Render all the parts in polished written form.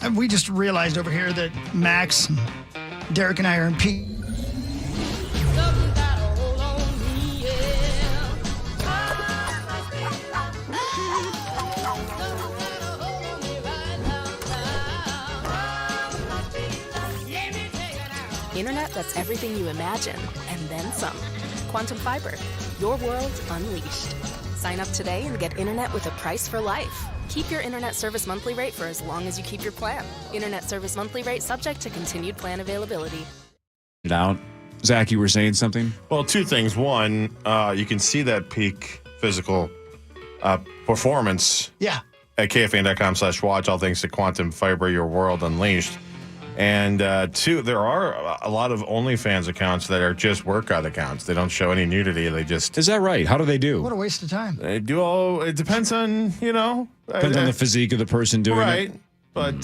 And we just realized over here that Max, Derek, and I are in peak. Internet that's everything you imagine, and then some. Quantum Fiber, your world unleashed. Sign up today and get internet with a price for life. Keep your internet service monthly rate for as long as you keep your plan. Internet service monthly rate subject to continued plan availability. Out. Zach, you were saying something? Well, two things. One, you can see that peak physical performance Yeah. at KFAN.com/watch, all thanks to Quantum Fiber, your world unleashed. And two, there are a lot of OnlyFans accounts that are just workout accounts. They don't show any nudity. They just... Is that right? How do they do? What a waste of time. They do all... It depends on, Depends on the physique of the person doing right. it. But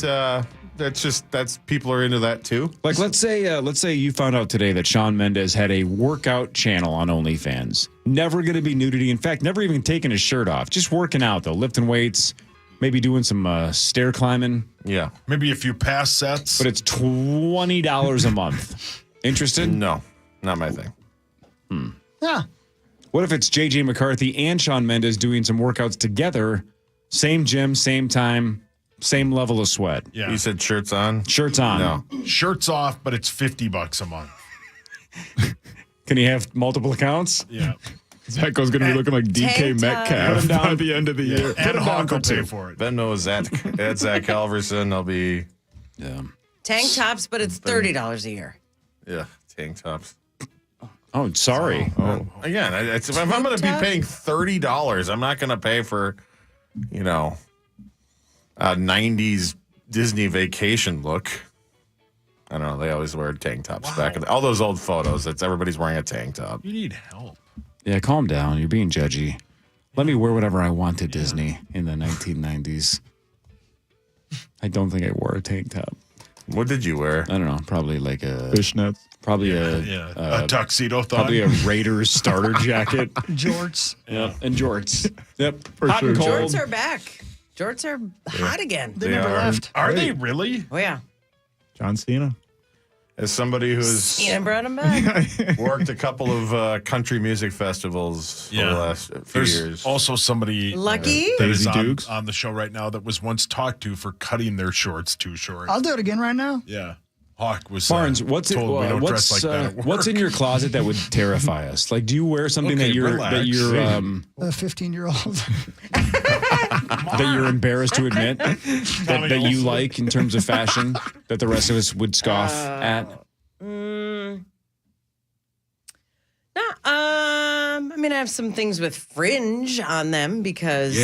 that's people are into that too. Like, let's say you found out today that Shawn Mendes had a workout channel on OnlyFans. Never going to be nudity. In fact, never even taking his shirt off. Just working out, though. Lifting weights, maybe doing some stair climbing. Yeah. Maybe a few pass sets. But it's $20 a month. Interested? No, not my thing. Yeah. What if it's J.J. McCarthy and Shawn Mendes doing some workouts together? Same gym, same time, same level of sweat. Yeah. You said shirts on? Shirts on. No. Shirts off, but it's $50 a month. Can he have multiple accounts? Yeah. Zacho's going to be looking like DK Metcalf by the end of the year. And Hawk will pay for it. Venmo is at Zach Halverson. I'll be... Yeah. Tank tops, but it's $30 a year. Yeah, tank tops. Oh, sorry. Again, if I'm going to be paying $30, I'm not going to pay for, a 90s Disney vacation look. I don't know. They always wear tank tops back in all those old photos. Everybody's wearing a tank top. You need help. Yeah, calm down. You're being judgy. Let me wear whatever I want to Disney in the 1990s. I don't think I wore a tank top. What did you wear? I don't know. Probably like a Fishnets. Probably a tuxedo thought. Probably a Raiders starter jacket. Jorts. Yeah, and jorts. Yep, For hot and sure. cold. Jorts are back. Jorts are hot again. They never left. Are they really? Oh, yeah. John Cena. As somebody who's Cena brought him back. worked a couple of country music festivals for the last few There's years. also somebody Lucky. that is Daisy Dukes. on the show right now that was once talked to for cutting their shorts too short. I'll do it again right now. Yeah. Hawk was Barnes, what's it? told we don't dress like that at work. What's in your closet that would terrify us? Like, do you wear something Okay, that you're relax. A A 15-year-old. that you're embarrassed to admit that you like in terms of fashion that the rest of us would scoff at? I have some things with fringe on them because,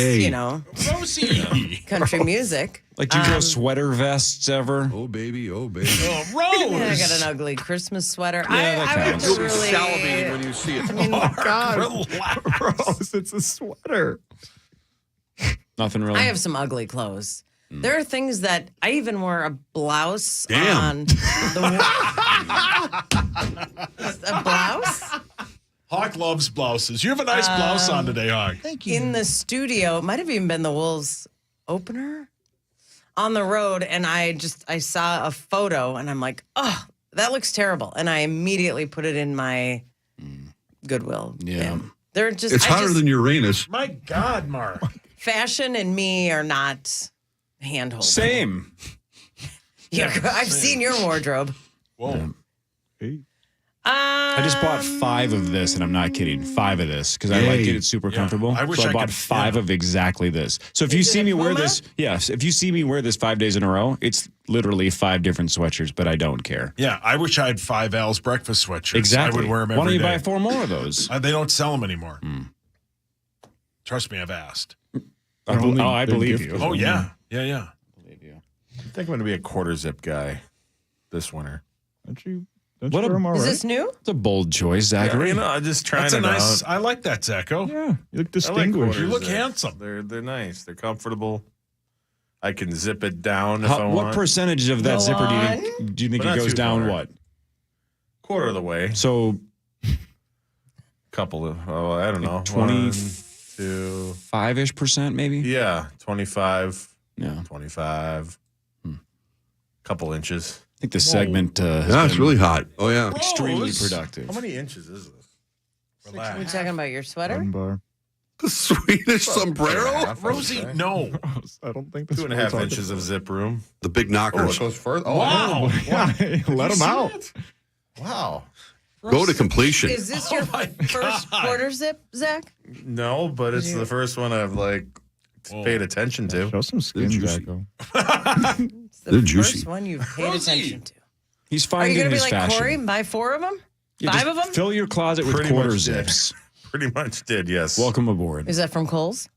Rosie. country music. Like, do you throw sweater vests ever? Oh, baby. Oh, baby. Oh, Rose. Yeah, I got an ugly Christmas sweater. that I would counts. have to really... when you see it. God. Gross. It's a sweater. Nothing really. I have some ugly clothes. There are things that I even wore a blouse Damn. on. A blouse? Hawk loves blouses. You have a nice blouse on today, Hawk. Thank you. In the studio. It might have even been the Wolves opener on the road. And I saw a photo and I'm like, oh, that looks terrible. And I immediately put it in my Goodwill. Yeah. bin. They're just, It's hotter than Uranus. My God, Mark. fashion and me are not hand-holding. Same. Yeah, I've seen your wardrobe. Whoa. I just bought 5 of this, and I'm not kidding. 5 of this because I like it. It's super comfortable. I wish so I I bought could- 5 of exactly this. So if you see me wear this, if you see me wear this 5 days in a row, it's literally 5 different sweatshirts, but I don't care. Yeah, I wish I had 5 Al's breakfast sweatshirts. Exactly. I would wear them every Why don't you day. buy 4 more of those? They don't sell them anymore. Trust me, I've asked. I believe you. Oh, yeah. Yeah. I think I'm going to be a quarter zip guy this winter. Don't you What wear a- them all Is right? this new? It's a bold choice, Zachary. I'm just trying That's a it nice. out. I like that, Zacho. Yeah, you look I like distinguished. quarter You look zips. handsome. They're nice. They're comfortable. I can zip it down if I want. What percentage of that Go zipper on. do you think But it not goes too down? far. What? Quarter of the way. So Couple of, I don't know. 20, to 5-ish%, maybe. yeah, 25. Yeah. 25. Couple inches. I think the segment has Yeah, it's been really hot. Oh, yeah. extremely productive. How many inches is this? Are we talking about your sweater? The Swedish sombrero? Half, Rosie, no. I don't think this 2.5 inches of zip room. The big Oh, knockers. it goes further. Oh, Wow. Let them out. wow. Go to completion. Is this your first quarter zip, Zach? No, but it's the first one I've paid attention to. Show some skin, juicy. Jacko. It's the They're first juicy. one you've paid attention to. He's Are finding you going to be his like fashion. Corey and buy 4 of them? Yeah, 5 just of them? Fill your closet with Pretty quarter much did. zips. Pretty much did, yes. Welcome aboard. Is that from Kohl's?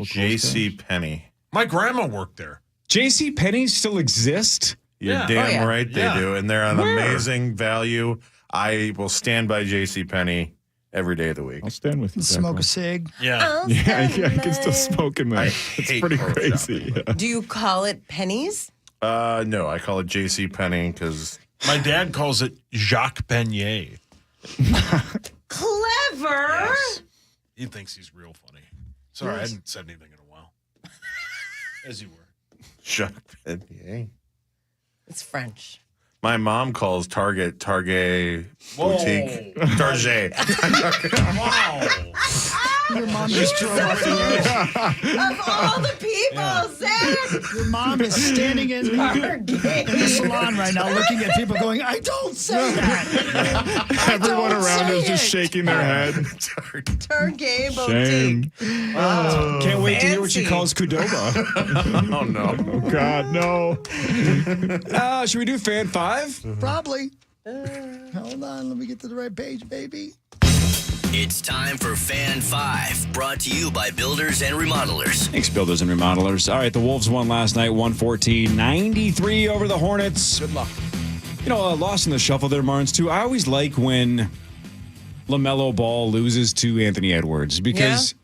J.C. Penney. My grandma worked there. J.C. Penney's still exist? You're Yeah. damn Oh, yeah. right they Yeah. do. And they're an amazing value. I will stand by J.C. Penney every day of the week. I'll stand with you. Smoke a Jacko. cig. Yeah. Yeah, I can still smoke in there. I It's hate pretty Pro crazy. shopping. Yeah. Do you call it pennies? No, I call it J.C. Penney because My dad calls it Jacques Beignet. Clever. He thinks he's real funny. Sorry, I hadn't said anything in a while. As you were. Jacques Penney. It's French. My mom calls Target Boutique. Target. Wow. Your mom just drove off the road. Of all the people, Zach. Your mom is standing in the salon right now looking at people going, I don't say that. Everyone Don't around say is just it. shaking their head. Target Shame. boutique. Oh, can't wait to hear what she fancy. calls Qdoba. Oh, no. Oh, God, no. Should we do fan 5? Probably. Hold on, let me get to the right page, baby. It's time for Fan 5, brought to you by Builders and Remodelers. Thanks, builders and remodelers. All right, the Wolves won last night, 114-93 over the Hornets. Good luck. You know, lost in the shuffle there, Marnes, too. I always like when LaMelo Ball loses to Anthony Edwards because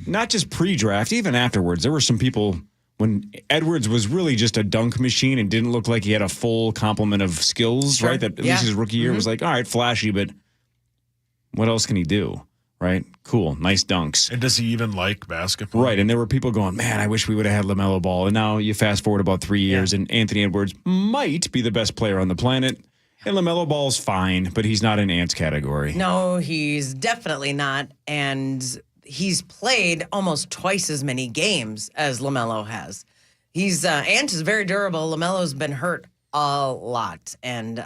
not just pre-draft, even afterwards, there were some people when Edwards was really just a dunk machine and didn't look like he had a full complement of skills, right? That at least his rookie year was like, all right, flashy, but what else can he do? Right? Cool. Nice dunks. And does he even like basketball? Right. And there were people going, man, I wish we would have had LaMelo Ball. And now you fast forward about 3 years and Anthony Edwards might be the best player on the planet. And LaMelo Ball's fine, but he's not in Ant's category. No, he's definitely not. And he's played almost twice as many games as LaMelo has. He's Ant is very durable. LaMelo's been hurt a lot. And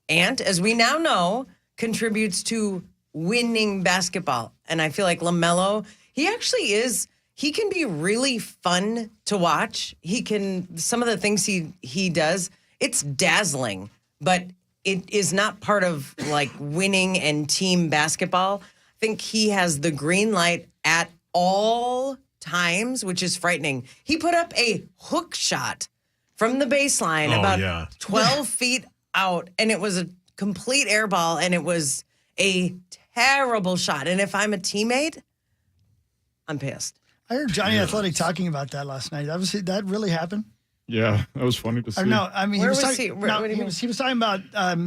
Ant, as we now know, contributes to winning basketball. And I feel like LaMelo, he actually is, he can be really fun to watch. He can, some of the things he does, it's dazzling, but it is not part of like winning and team basketball. I think he has the green light at all times, which is frightening. He put up a hook shot from the baseline about 12 feet out, and it was a complete air ball, and it was a terrible shot. And if I'm a teammate, I'm pissed. I heard Johnny Athletic talking about that last night. That really happened? Yeah, that was funny to see. Or no, I mean, Where he was was talking, he? What do you mean? he was talking about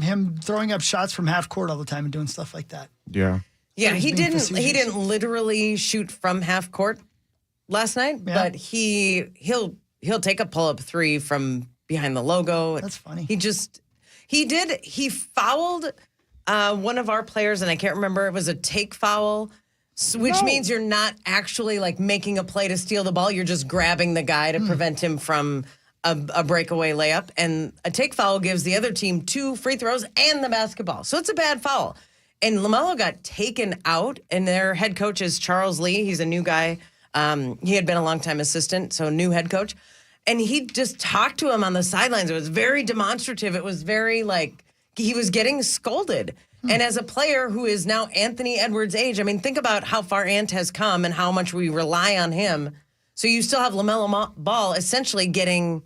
him throwing up shots from half court all the time and doing stuff like that. Yeah. Yeah, He's he being didn't. He facetious. didn't literally shoot from half court last night, Yeah. but he'll take a pull up 3 from behind the logo. That's funny. He fouled one of our players, and I can't remember. It was a take foul, which means you're not actually like making a play to steal the ball. You're just grabbing the guy to prevent him from a breakaway layup. And a take foul gives the other team 2 free throws and the basketball. So it's a bad foul. And LaMelo got taken out, and their head coach is Charles Lee. He's a new guy. He had been a longtime assistant, so new head coach. And he just talked to him on the sidelines. It was very demonstrative. It was very like he was getting scolded. And as a player who is now Anthony Edwards' age, I mean, think about how far Ant has come and how much we rely on him. So you still have LaMelo Ball essentially getting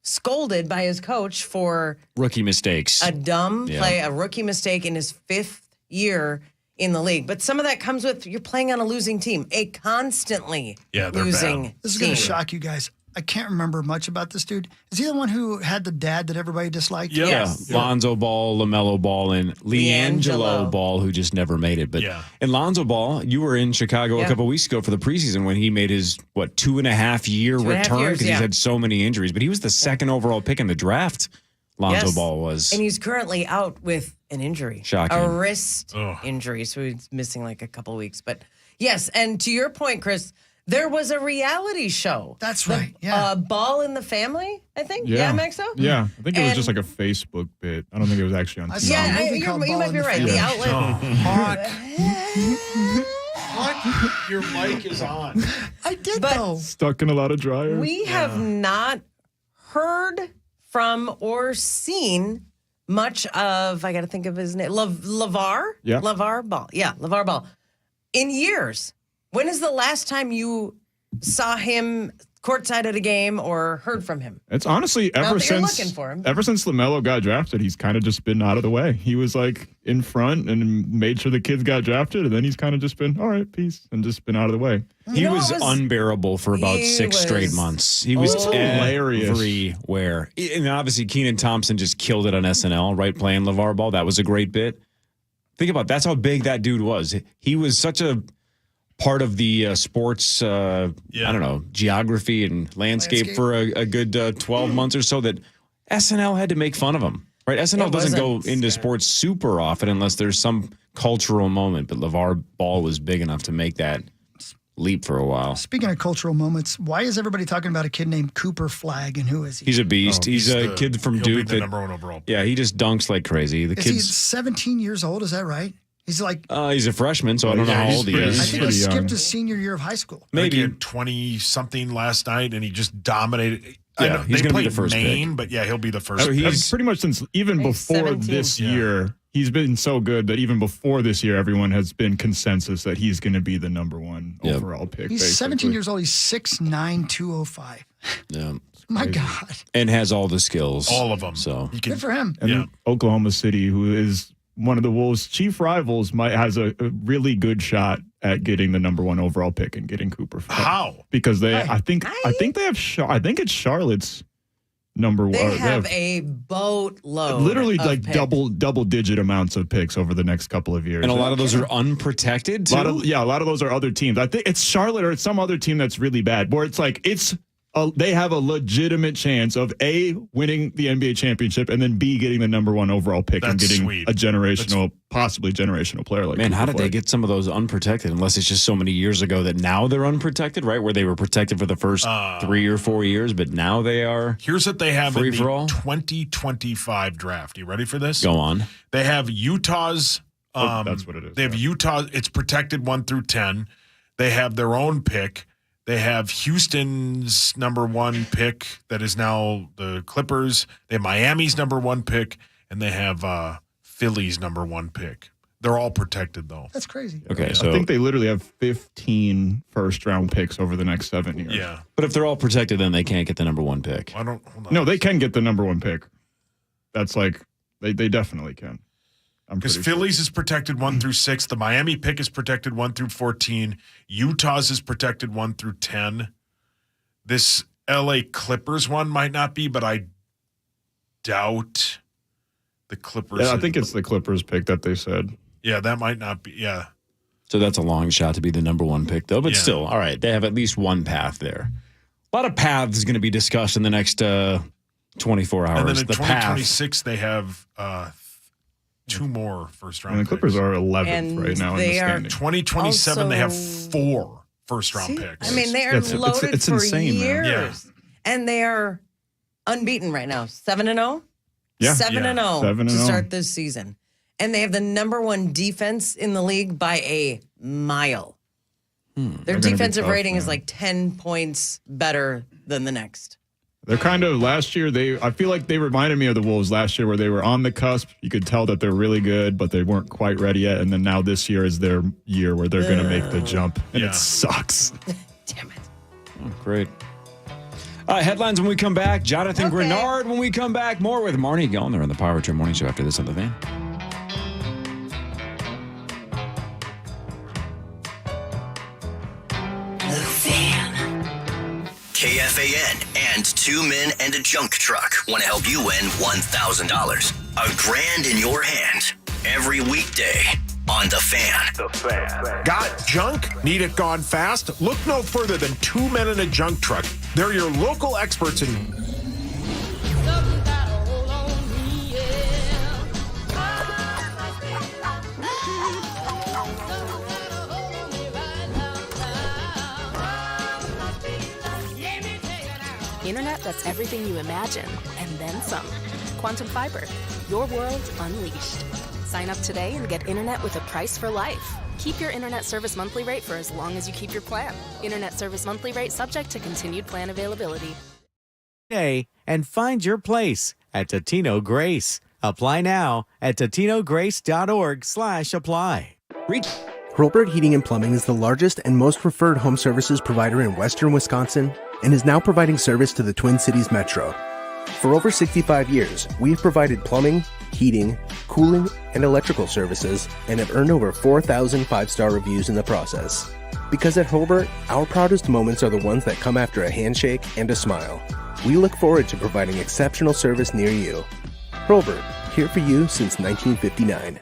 scolded by his coach for Rookie mistakes. a dumb play, a rookie mistake in his 5th year in the league. But some of that comes with you're playing on a losing team, a constantly Yeah, they're losing bad. This is going team. to shock you guys. I can't remember much about this dude. Is he the one who had the dad that everybody disliked? Yep. Yes. Yeah, Lonzo Ball, LaMelo Ball, and LiAngelo Ball, who just never made it. But and Lonzo Ball, you were in Chicago a couple weeks ago for the preseason when he made his 2.5-year return because he's had so many injuries. But he was the second overall pick in the draft. Lonzo Ball was, and he's currently out with an injury, Shocking. a wrist injury, so he's missing like a couple weeks. But yes, and to your point, Chris. There was a reality show. That's right. Yeah. Ball in the Family, I think. Yeah. Maxo? Yeah. I think it was just like a Facebook bit. I don't think it was actually on TV. Yeah, you might be right. The outlet. What? Your mic is on. I did, though. Stuck in a lot of dryers. We have not heard from or seen much of, I got to think of his name, LeVar? Yeah. LeVar Ball. Yeah, LeVar Ball. In years. When is the last time you saw him courtside at a game or heard from him? It's honestly ever since LaMelo got drafted, he's kind of just been out of the way. He was like in front and made sure the kids got drafted, and then he's kind of just been all right, peace, and just been out of the way. He was unbearable for about 6 straight months. He was hilarious everywhere. And obviously Kenan Thompson just killed it on SNL, right? Playing LeVar Ball. That was a great bit. Think about that's how big that dude was. He was such a part of the sports, I don't know, geography and landscape for a good 12 months or so that SNL had to make fun of him, right? SNL doesn't go into sports super often unless there's some cultural moment, but LeVar Ball was big enough to make that leap for a while. Speaking of cultural moments, why is everybody talking about a kid named Cooper Flagg, and who is he? He's a beast. He's a kid from Duke. He'll be the number 1 overall pick. Yeah, he just dunks like crazy. Is he 17 years old? Is that right? He's like... he's a freshman, so I don't know how old he is. I think he skipped his senior year of high school. Maybe 20-something last night, and he just dominated. Yeah, he's going to be the first Maine, pick. But yeah, he'll be the first. So he's pretty much since even before 17. this year, he's been so good that even before this year, everyone has been consensus that he's going to be the number 1 overall pick. He's basically. 17 years old. He's 6'9", 205. Yeah. My God. And has all the skills. All of them. So good for him. And Oklahoma City, who is one of the Wolves' chief rivals, has a really good shot at getting the number 1 overall pick and getting Cooper. How? Because I think they have. I think it's Charlotte's number 1. They have a boatload. Literally of like picks. double digit amounts of picks over the next couple of years. And a lot of those are unprotected too? A lot of those are other teams. I think it's Charlotte or it's some other team that's really bad. Where it's like they have a legitimate chance of A, winning the NBA championship, and then B, getting the number 1 overall pick and getting sweet. a possibly generational player like Man, Cooper how did they Flagg. get some of those unprotected? Unless it's just so many years ago that now they're unprotected, right? Where they were protected for the first 3 or 4 years, but now they are. Here's what they have free in for all? the 2025 draft. You ready for this? Go on. They have Utah's. That's what it is. They have Utah. It's protected 1 through 10. They have their own pick. They have Houston's number 1 pick that is now the Clippers. They have Miami's number 1 pick, and they have Philly's number 1 pick. They're all protected, though. That's crazy. Okay, so I think they literally have 15 first-round picks over the next 7 years. Yeah. but if they're all protected, then they can't get the number 1 pick. I don't. Hold on. No, they can get the number 1 pick. That's like they definitely can. Because Philly's is protected 1 through 6. The Miami pick is protected 1 through 14. Utah's is protected 1 through 10. This LA Clippers one might not be, but I doubt the Clippers. Yeah, I think it's the Clippers pick that they said. Yeah, that might not be. Yeah. So that's a long shot to be the number 1 pick, though. But Yeah. still, all right, they have at least one path there. A lot of paths going to be discussed in the next 24 hours. And then in the 2026, they have 2 more first-round And the Clippers picks. are 11th And right now in the they are standing. 2027, they have Also- 4 first-round picks. I mean, they are loaded it's for insane, man. years. Yeah. And they are unbeaten right now. 7-0? Yeah. 7-0 7-0. to start this season. And they have the number 1 defense in the league by a mile. Their They're gonna be defensive tough, rating is man. like 10 points better than the next. They're kind of last year. I feel like they reminded me of the Wolves last year, where they were on the cusp. You could tell that they're really good, but they weren't quite ready yet. And then now this year is their year where they're going to make the jump, and Yeah. it sucks. Damn it. Great. Headlines when we come back. Jonathan Okay. Greenard when we come back. More with Marnie Gellner there on the Power Trip Morning Show after this on the Van. KFAN and 2 Men and a Junk Truck want to help you win $1,000. $1,000 in your hand every weekday on The Fan. The Fan. Got junk? Need it gone fast? Look no further than 2 Men and a Junk Truck. They're your local experts in... Internet that's everything you imagine, and then some. Quantum Fiber, your world unleashed. Sign up today and get internet with a price for life. Keep your internet service monthly rate for as long as you keep your plan. Internet service monthly rate subject to continued plan availability. And find your place at Totino Grace. Apply now at totinograce.org/apply. Hurlburt Heating and Plumbing is the largest and most preferred home services provider in western Wisconsin and is now providing service to the Twin Cities Metro. For over 65 years, we've provided plumbing, heating, cooling, and electrical services and have earned over 4,000 five-star reviews in the process. Because at Hurlburt, our proudest moments are the ones that come after a handshake and a smile. We look forward to providing exceptional service near you. Hurlburt, here for you since 1959.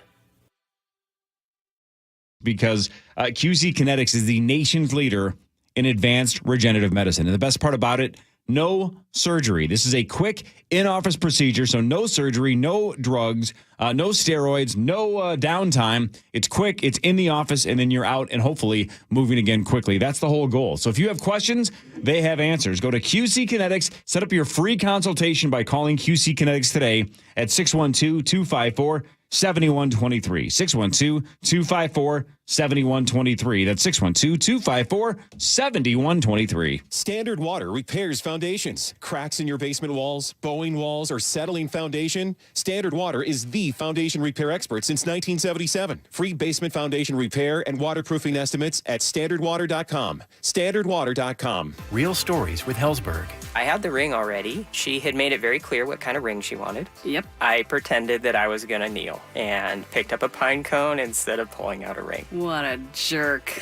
Because QC Kinetics is the nation's leader in advanced regenerative medicine. And the best part about it, no surgery. This is a quick in-office procedure, so no surgery, no drugs, no steroids, no downtime. It's quick, it's in the office, and then you're out and hopefully moving again quickly. That's the whole goal. So if you have questions, they have answers. Go to QC Kinetics, set up your free consultation by calling QC Kinetics today at 612-254-7123. 612-254-7123. That's 612-254-7123. Standard Water repairs foundations. Cracks in your basement walls, bowing walls, or settling foundation? Standard Water is the foundation repair expert since 1977. Free basement foundation repair and waterproofing estimates at standardwater.com. Standardwater.com. Real stories with Hellsberg. I had the ring already. She had made it very clear what kind of ring she wanted. Yep. I pretended that I was going to kneel and picked up a pine cone instead of pulling out a ring. What a jerk.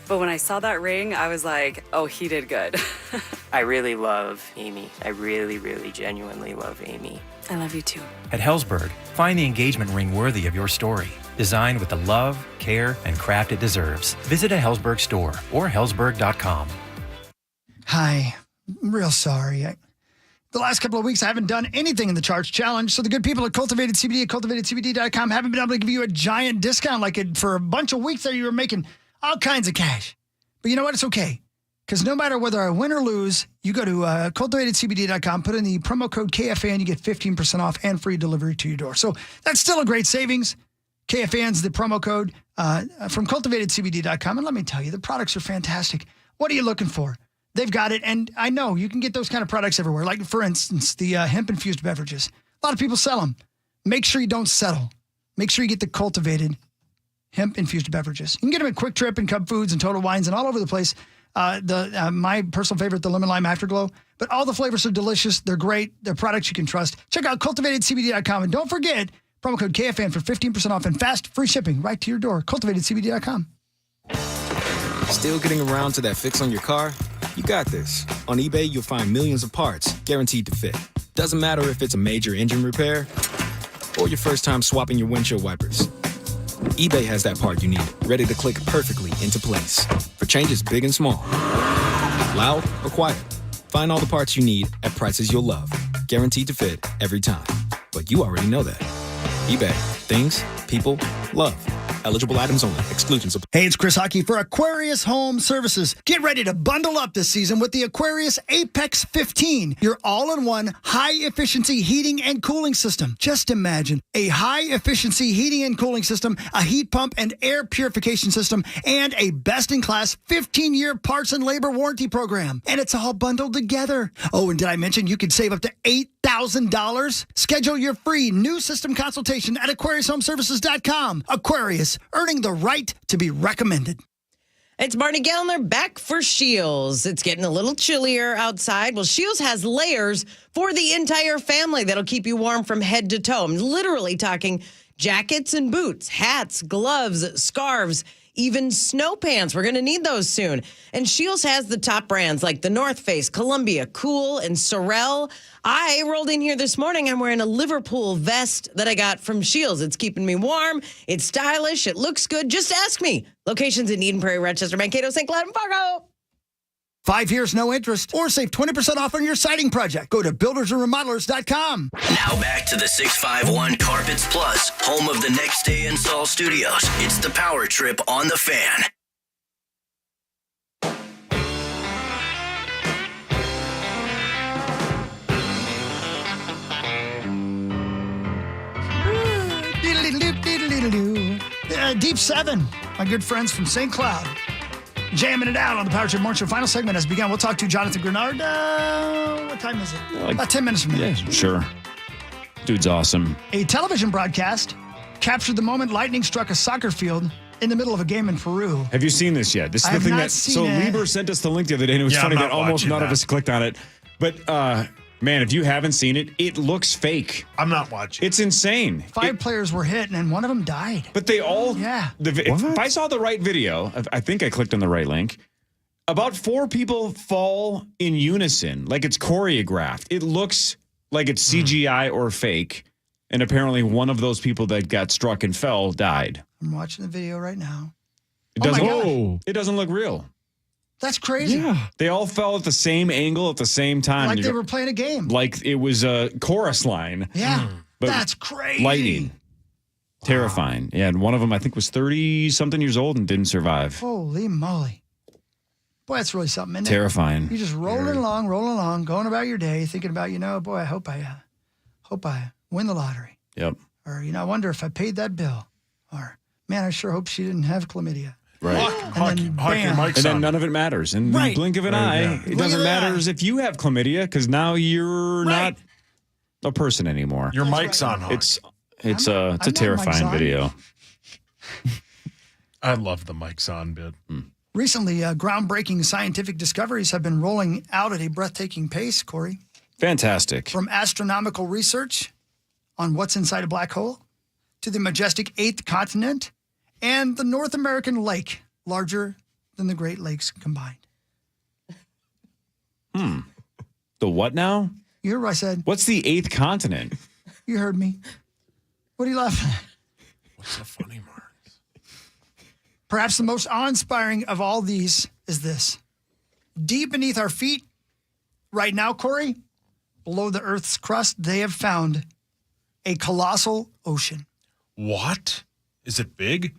But when I saw that ring, I was like, oh, he did good. I really love Amy. I really, really genuinely love Amy. I love you too. At Hellsberg, find the engagement ring worthy of your story. Designed with the love, care, and craft it deserves. Visit a Hellsberg store or hellsberg.com. Hi. I'm real sorry. The last couple of weeks, I haven't done anything in the Charge Challenge, so the good people at Cultivated CBD at cultivatedcbd.com haven't been able to give you a giant discount like it for a bunch of weeks there. You were making all kinds of cash. But you know what? It's okay. Because no matter whether I win or lose, you go to cultivatedcbd.com, put in the promo code KFAN, you get 15% off and free delivery to your door. So that's still a great savings. KFAN's the promo code from cultivatedcbd.com. And let me tell you, the products are fantastic. What are you looking for? They've got it, and I know you can get those kind of products everywhere. Like, for instance, the hemp-infused beverages. A lot of people sell them. Make sure you don't settle. Make sure you get the cultivated hemp-infused beverages. You can get them at Quick Trip and Cub Foods and Total Wines and all over the place. My personal favorite, the Lemon Lime Afterglow. But all the flavors are delicious. They're great. They're products you can trust. Check out cultivatedcbd.com, and don't forget, promo code KFAN for 15% off and fast, free shipping right to your door. cultivatedcbd.com. Still getting around to that fix on your car? You got this. On eBay, you'll find millions of parts guaranteed to fit. Doesn't matter if it's a major engine repair or your first time swapping your windshield wipers. eBay has that part you need, ready to click perfectly into place for changes big and small. Loud or quiet, find all the parts you need at prices you'll love. Guaranteed to fit every time. But you already know that. eBay. Things, people, love. Eligible items only. Exclusions apply. Hey, it's Chris Hockey for Aquarius Home Services. Get ready to bundle up this season with the Aquarius Apex 15, your all-in-one high-efficiency heating and cooling system. Just imagine a high-efficiency heating and cooling system, a heat pump and air purification system, and a best-in-class 15-year parts and labor warranty program. And it's all bundled together. Oh, and did I mention you could save up to $8,000? Schedule your free new system consultation at AquariusHomeservices.com. Aquarius, earning the right to be recommended. It's Barney Gellner back for Scheels. It's getting a little chillier outside. Well, Scheels has layers for the entire family that'll keep you warm from head to toe. I'm literally talking jackets and boots, hats, gloves, scarves, even snow pants. We're going to need those soon. And Scheels has the top brands like the North Face, Columbia, Cool, and Sorel. I rolled in here this morning. I'm wearing a Liverpool vest that I got from Scheels. It's keeping me warm. It's stylish. It looks good. Just ask me. Locations in Eden Prairie, Rochester, Mankato, St. Cloud, and Fargo. 5 years, no interest, or save 20% off on your siding project. Go to buildersandremodelers.com. Now back to the 651 Carpets Plus, home of the Next Day Install Studios. It's the Power Trip on the Fan. Deep 7, my good friends from St. Cloud. Jamming it out on the Power Trip Morning Show. Final segment has begun. We'll talk to Jonathan Greenard. What time is it? About 10 minutes from now. Yeah, sure. Dude's awesome. A television broadcast captured the moment lightning struck a soccer field in the middle of a game in Peru. Have you seen this yet? This is I the have thing not that. seen So it. Lieber sent us the link the other day, and it was funny that almost none of us clicked on it. But man, if you haven't seen it, it looks fake. I'm not watching. It's insane. 5 players were hit, and one of them died. But they all. Yeah. If I saw the right video, I think I clicked on the right link. About 4 people fall in unison, like it's choreographed. It looks like it's CGI or fake. And apparently one of those people that got struck and fell died. I'm watching the video right now. It doesn't, my God. It doesn't look real. That's crazy. Yeah. They all fell at the same angle at the same time. Like they were playing a game. Like it was a chorus line. Yeah. But That's crazy. Lightning. Terrifying. Yeah, and one of them I think was 30-something years old and didn't survive. Holy moly. Boy, that's really something, isn't it? Terrifying. You're just rolling along, going about your day, thinking about, boy, I hope I win the lottery. Yep. Or, I wonder if I paid that bill. Or, man, I sure hope she didn't have chlamydia. Right. Hawk your mics And then on. none of it matters. In the Right. blink of an Right, eye, yeah. it doesn't matter if you have chlamydia because now you're not a person anymore. Your mic's on, Hawk. It's a I'm not terrifying mic's on. video. I love the mic's on bit. Recently, groundbreaking scientific discoveries have been rolling out at a breathtaking pace, Corey. Fantastic. From astronomical research on what's inside a black hole to the majestic 8th continent and the North American lake, larger than the Great Lakes combined. The what now? You heard what I said. What's the 8th continent? You heard me. What are you laughing at? What's so funny, Mark? Perhaps the most awe-inspiring of all these is this. Deep beneath our feet, right now, Corey, below the Earth's crust, they have found a colossal ocean. What? Is it big?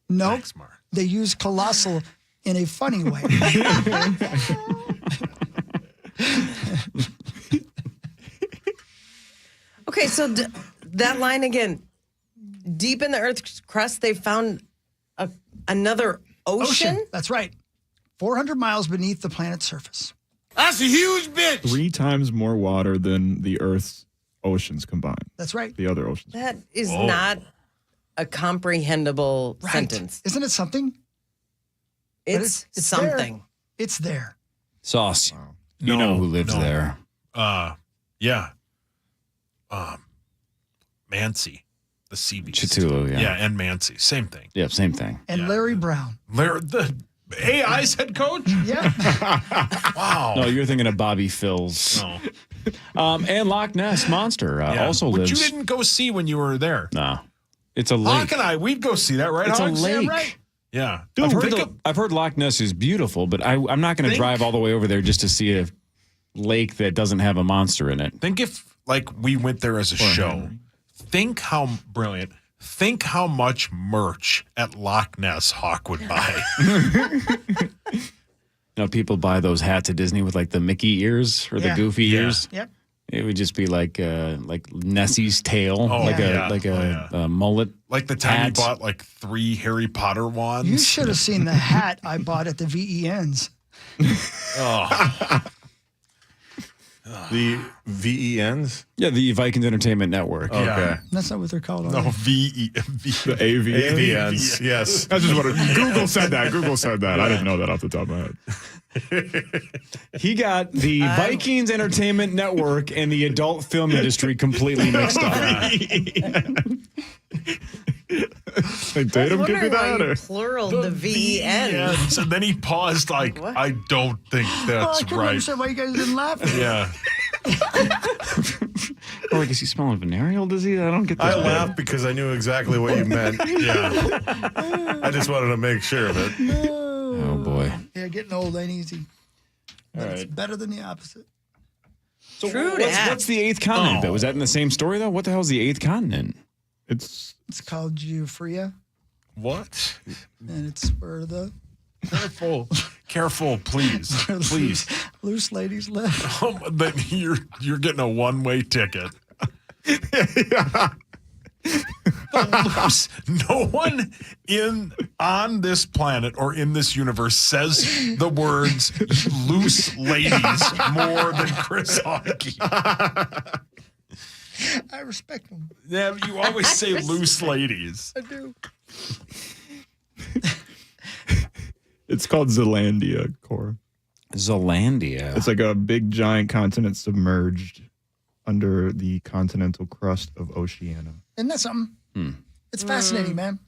Nope. Thanks, Mark. They use colossal in a funny way. Okay, so that line again. Deep in the Earth's crust, they found another ocean? That's right. 400 miles beneath the planet's surface. That's a huge bitch. 3 times more water than the Earth's oceans combined. That's right. The other oceans. That is not a comprehensible sentence. Isn't it something? But It's something. There. It's there. Sauce. You know who lives there. Yeah. Mancy, the sea beast. Cthulhu, yeah. Yeah, and Mancy. Same thing. Yeah, same thing. And Larry Brown. The AI's head coach? Yeah. Wow. No, you're thinking of Bobby Phil's. No. And Loch Ness Monster also Which lives. you didn't go see when you were there. No. It's a lake. Hawk and I, we'd go see that, right? It's a Hawk? lake. Yeah, right. Yeah. Dude, I've heard Loch Ness is beautiful, but I'm not going to drive all the way over there just to see a lake that doesn't have a monster in it. Think if, we went there as a show. Think how brilliant. Think how much merch at Loch Ness Hawk would buy. People buy those hats at Disney with the Mickey ears or the Goofy ears. Yep. It would just be like Nessie's tail, a mullet. Like the time you hat. bought 3 Harry Potter wands. You should have seen the hat I bought at the VENs. Oh. The VENs? Yeah, the Vikings Entertainment Network. Yeah. Okay. That's not what they're called. No, are they? The AVNs. Yes. That's just what Google said that. Google said that. I didn't know that off the top of my head. He got the Vikings Entertainment Network and the adult film industry completely mixed up. Like, Tatum could be that. Or... Plural the V-E-N. Yes. And then he paused like, I don't think that's I couldn't right. understand why you guys didn't laugh at it. Yeah. Or is he spelling venereal disease? I don't get this. I laughed because I knew exactly what you meant. Yeah. I just wanted to make sure of it. Oh, boy. Yeah, getting old ain't easy. But All it's right. better than the opposite. So True what's the eighth continent? But was that in the same story, though? What the hell is the eighth continent? It's called Geoffria, What? and it's where the Careful, please. Please. loose ladies live. Then you're getting a one-way ticket. No one on this planet or in this universe says the words loose ladies more than Chris Hockey. I respect them. Yeah, you always say loose ladies. I do. It's called Zealandia, Cora. Zealandia. It's like a big giant continent submerged under the continental crust of Oceania. Isn't that something? It's fascinating, man.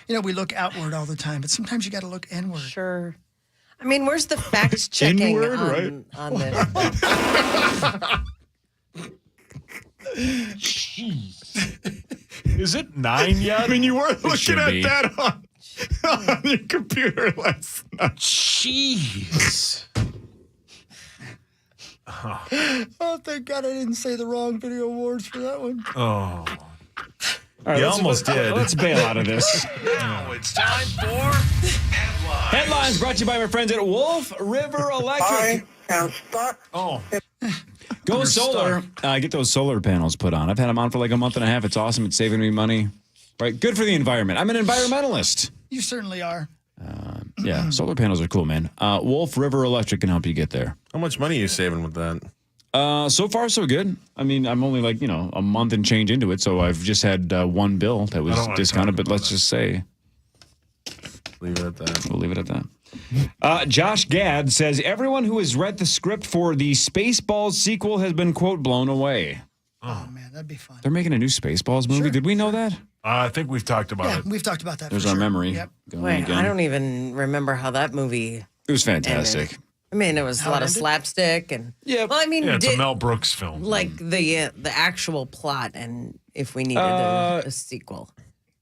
You know, we look outward all the time, but sometimes you got to look inward. Sure. I mean, where's the fact checking Inward, on this? Is it 9 yet? I mean, you were looking should at be. that on your computer last night. Jeez. Oh, thank God I didn't say the wrong video awards for that one. Oh. All right, You let's- almost did. Let's bail out of this. Now it's time for Headlines brought to you by my friends at Wolf River Electric. Oh. Go solar. Get those solar panels put on. I've had them on for like a month and a half. It's awesome. It's saving me money. Right. Good for the environment. I'm an environmentalist. You certainly are. Yeah. Solar panels are cool, man. Wolf River Electric can help you get there. How much money are you saving with that? So far, so good. I mean, I'm only like, a month and change into it. So I've just had one bill that was discounted. But let's just say. Leave it at that. We'll leave it at that. Josh Gad says everyone who has read the script for the Spaceballs sequel has been, quote, blown away. Oh, man, that'd be fun. They're making a new Spaceballs movie. Sure. Did we know that? I think we've talked about Yeah, it. we've talked about that. There's for our sure. memory. Yep. Going Wait, again. I don't even remember how that movie It was fantastic. ended. I mean, it was a lot of slapstick and well, I mean, Yeah, it's a Mel Brooks film. like the actual plot, and if we needed a sequel.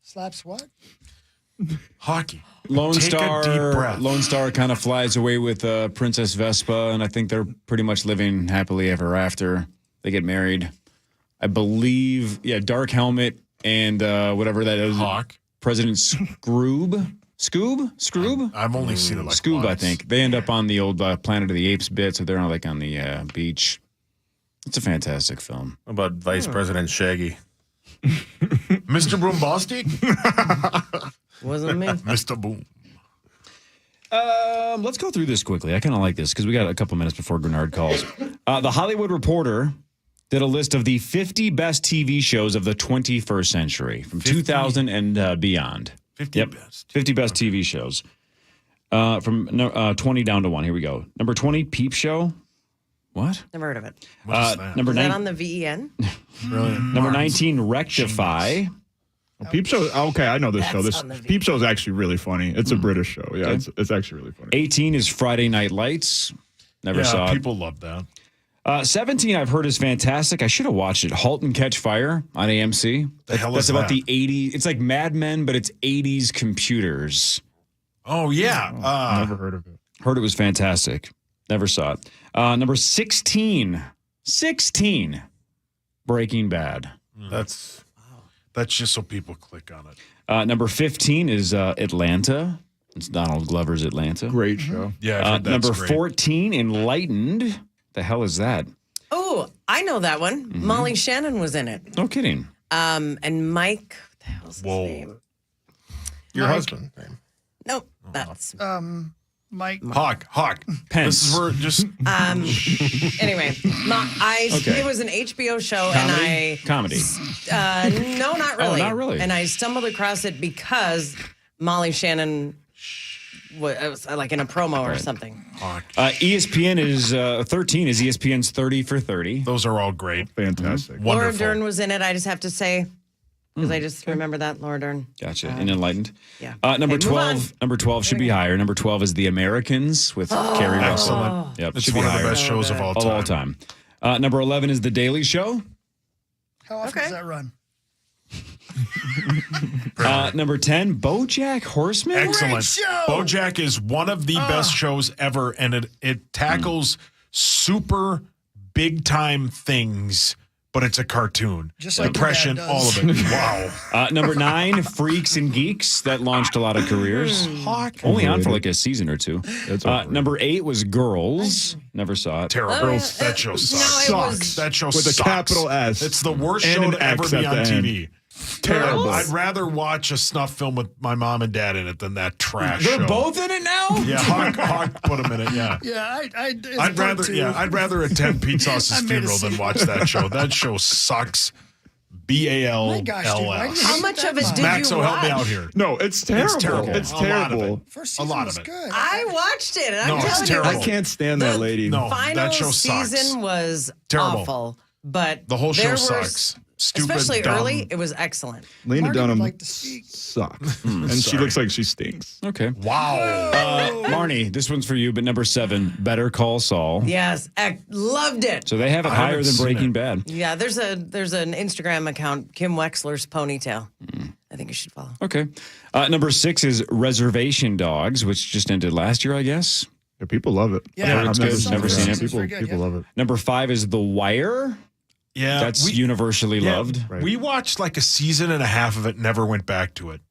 Slaps what? Hockey. Lone Take a deep breath. Lone Star kind of flies away with Princess Vespa, and I think they're pretty much living happily ever after. They get married. I believe, Dark Helmet and whatever that is. Hawk. President Scoob? I've only seen it like Scoob, I once. think. They end up on the old Planet of the Apes bit, so they're on the beach. It's a fantastic film. What about Vice President Shaggy? Mr. Boombastic? Wasn't me. Mr. Boom. Let's go through this quickly. I kind of like this because we got a couple minutes before Greenard calls. The Hollywood Reporter did a list of the 50 best TV shows of the 21st century from 2000 and beyond. 50 best. 50 best TV shows. From 20 down to 1. Here we go. Number 20, Peep Show. What? Never heard of it. What is that? Number Is that 9. on the VEN? Number 19, Rectify. Peep Show. Okay, I know this show. This on the Peep Show is actually really funny. It's a British show. Yeah, it's actually really funny. 18 is Friday Night Lights. Never saw it. People love that. 17, I've heard is fantastic. I should have watched it. Halt and Catch Fire on AMC. The hell That's is about that? the 80s. It's like Mad Men, but it's 80s computers. Oh, yeah. Never heard of it. Heard it was fantastic. Never saw it. Number 16. Breaking Bad. That's just so people click on it. Number 15 is Atlanta. It's Donald Glover's Atlanta. Great show. Yeah, I've heard that's Number great. 14, Enlightened. The hell is that? Oh, I know that one. Molly Shannon was in it. No kidding. And Mike, what the hell's his name? Your husband. Nope, that's Mike. Hawk. Pence. This is where just anyway. Okay. It was an HBO show, and Comedy. no, not really. Oh, not really. And I stumbled across it because Molly Shannon was like in a promo or something. Hawk. ESPN is 13 is ESPN's 30 for 30. Those are all great. Fantastic. Laura Wonderful. Dern was in it. I just have to say, because I just remember that Laura Dern. Gotcha. And Enlightened. Yeah. Number Okay, move on. 12. Number 12 should be higher. Number 12 is The Americans with Carrie Russell. Excellent. Yep. It's should be one of the higher. best shows of all time. Number 11 is The Daily Show. How often does that run? Number 10, BoJack Horseman. Excellent. BoJack is one of the best shows ever, and it tackles super big time things, but it's a cartoon. Just like Depression, your dad does. all of it. Wow. Number 9, Freaks and Geeks. That launched a lot of careers. Only on for like a season or two. Number 8 was Girls. Never saw it. Terrible. Girls, that show sucks. That show With sucks. a capital S. It's the worst And show an to ever X be at on the end. TV. Terrible. I'd rather watch a snuff film with my mom and dad in it than that trash They're show. both in it now? Yeah, Hawk put them in it, yeah. Yeah, I'd rather attend Pete Sauce's funeral than watch that show. That show sucks. BALLS. How much of it did Maxo, you watch? help me out here. No, it's terrible. It's A lot of terrible. it. First A season lot was of it. good. I watched it, and I'm No, it's telling terrible. you, I can't stand that lady. No, final that show sucks. season was Terrible. awful, but The whole show there were sucks. Stupid, especially dumb. early, it was excellent. Lena Marty would Dunham like to speak. sucks. And she Sorry. looks like she stinks. Okay. Wow. Marnie, this one's for you, but number 7, Better Call Saul. Yes, I loved it. So they have it I higher haven't than seen Breaking it. Bad. Yeah, there's an Instagram account, Kim Wexler's ponytail. I think you should follow. Okay. Number 6 is Reservation Dogs, which just ended last year, I guess. Yeah, people love it. Yeah, it's good. Never seen it. People love it. Number 5 is The Wire. Yeah, That's universally loved. Right. We watched like a season and a half of it, never went back to it.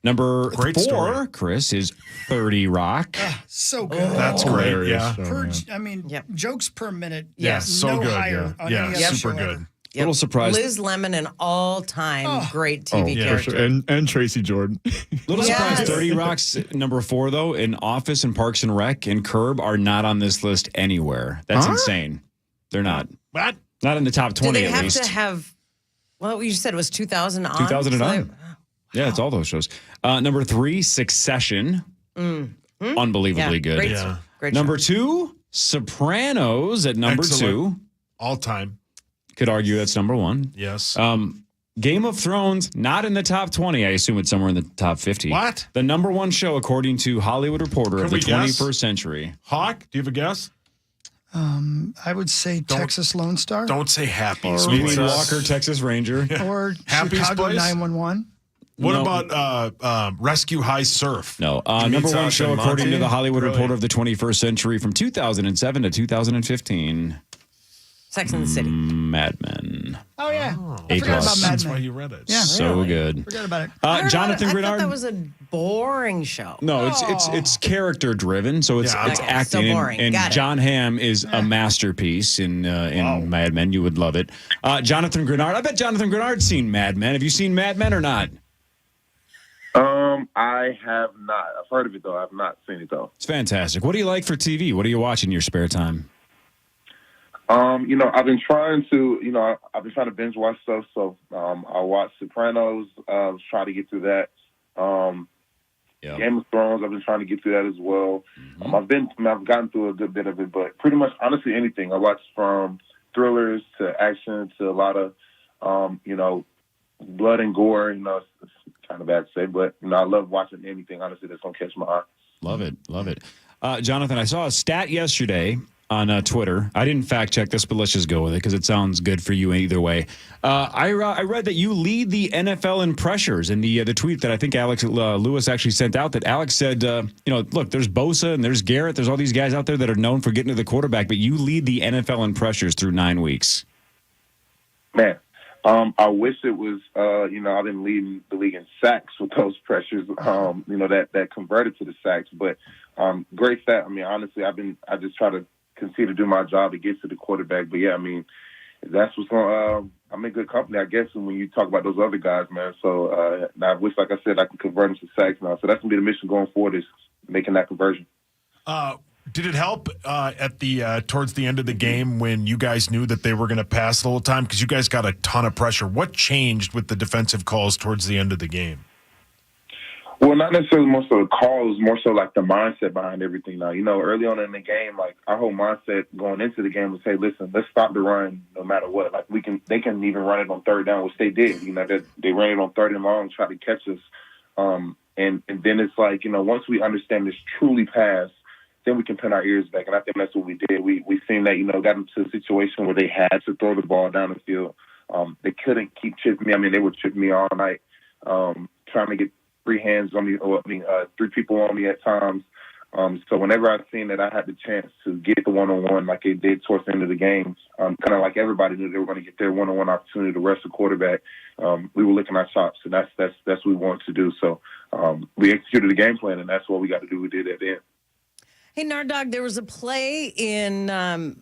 Number Great 4, story. Chris, is 30 Rock. So good. That's great. Hilarious Yeah. show, Per, man. I mean, Yep. jokes per minute. Yeah, so no good. higher on Yeah, any yeah other super show good. ever. Little surprised. Liz Lemon, an all-time great TV For character. sure. And Tracy Jordan. Little Yes. surprised 30 Rock's number 4, though, in Office and Parks and Rec and Curb are not on this list anywhere. That's insane. They're not. What? Not in the top Do 20 they at have least. to have? Well, you said it was 2000 on. 2000 and so on. Yeah, it's all those shows. Number 3, Succession. Unbelievably Yeah, good. great, Yeah. great Number show. 2, Sopranos at number Excellent. 2. All time. Could argue that's number 1. Yes. Game of Thrones, not in the top 20. I assume it's somewhere in the top 50. What? The number 1 show, according to Hollywood Reporter Can of the we guess? 21st century. Hawk, do you have a guess? I would say Texas Lone Star Don't say Happy's Maybe Place. Walker, Texas Ranger. or Happy's Chicago Place? 911. What No. about Rescue High Surf? No. You Number mean 1 Sasha show, and according to Monty? the Hollywood Really? Reporter of the 21st century from 2007 to 2015. Sex and the City. Mad Men. Oh, yeah. I A+. forgot about Mad That's why Men. you read it. Yeah. So good. Forgot about it. Jonathan I Greenard. thought that was a boring show. No, it's character driven, so it's Yeah, it's okay. acting. So boring. And Got it. John Hamm is a masterpiece in Mad Men. You would love it. Jonathan Greenard. I bet Jonathan Greenard's seen Mad Men. Have you seen Mad Men or not? I have not. I've heard of it though. I've not seen it though. It's fantastic. What do you like for TV? What do you watch in your spare time? I've been trying to, I've been trying to binge watch stuff. So, I watched Sopranos. Try to get through that. Game of Thrones. I've been trying to get through that as well. I've gotten through a good bit of it, but pretty much, honestly, anything. I watch from thrillers to action to a lot of, blood and gore. It's kind of bad to say, but I love watching anything. Honestly, that's gonna catch my eye. Love it. Love it. Jonathan, I saw a stat yesterday on Twitter. I didn't fact check this, but let's just go with it because it sounds good for you either way. I read that you lead the NFL in pressures in the tweet that I think Alex Lewis actually sent out, that Alex said, look, there's Bosa and there's Garrett. There's all these guys out there that are known for getting to the quarterback, but you lead the NFL in pressures through 9 weeks. Man, I wish it was, I've been leading the league in sacks with those pressures, that converted to the sacks. But great stat. I mean, honestly, I just try to continue to do my job to get to the quarterback. But yeah, I mean, that's what's going. I'm in good company, I guess. And when you talk about those other guys, man. So I wish, like I said, I can convert them to sacks now. So that's gonna be the mission going forward, is making that conversion. Did it help at the towards the end of the game when you guys knew that they were going to pass the whole time, because you guys got a ton of pressure? What changed with the defensive calls towards the end of the game? Well, not necessarily more so the calls, more so like the mindset behind everything now. Early on in the game, like our whole mindset going into the game was say, listen, let's stop the run no matter what. Like they can even run it on third down, which they did. They ran it on third and long, tried to catch us. And then it's like, once we understand this truly pass, then we can pin our ears back. And I think that's what we did. We seen that, got into a situation where they had to throw the ball down the field. They couldn't keep chipping me. I mean, they were chipping me all night, trying to get three people on me at times. So whenever I seen that I had the chance to get the one-on-one like they did towards the end of the game, kind of like everybody knew they were going to get their one-on-one opportunity to rush the quarterback, we were licking our chops, and that's what we wanted to do. So we executed the game plan, and that's what we got to do. We did at the end. Hey, Nardog, there was a play in the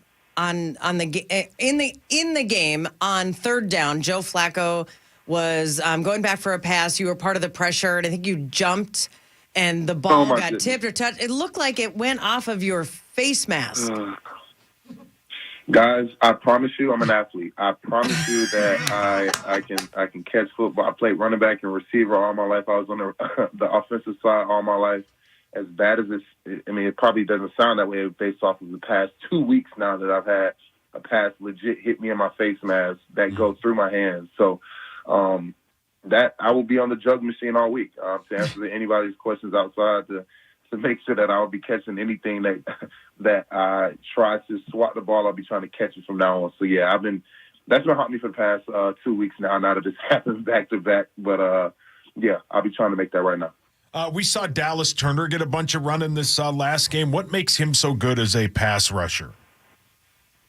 game on third down. Joe Flacco was going back for a pass. You were part of the pressure, and I think you jumped, and the ball got tipped or touched. It looked like it went off of your face mask. Guys, I promise you, I'm an athlete. I promise you that I can catch football. I played running back and receiver all my life. I was on the offensive side all my life. As bad as it probably doesn't sound that way based off of the past 2 weeks now that I've had a pass legit hit me in my face mask that goes through my hands. So that I will be on the jug machine all week to answer anybody's questions outside to make sure that I'll be catching anything that I try to swat the ball. I'll be trying to catch it from now on. So yeah, that's been haunting me for the past 2 weeks now that this happens back to back. But yeah, I'll be trying to make that right now. We saw Dallas Turner get a bunch of run in this last game. What makes him so good as a pass rusher?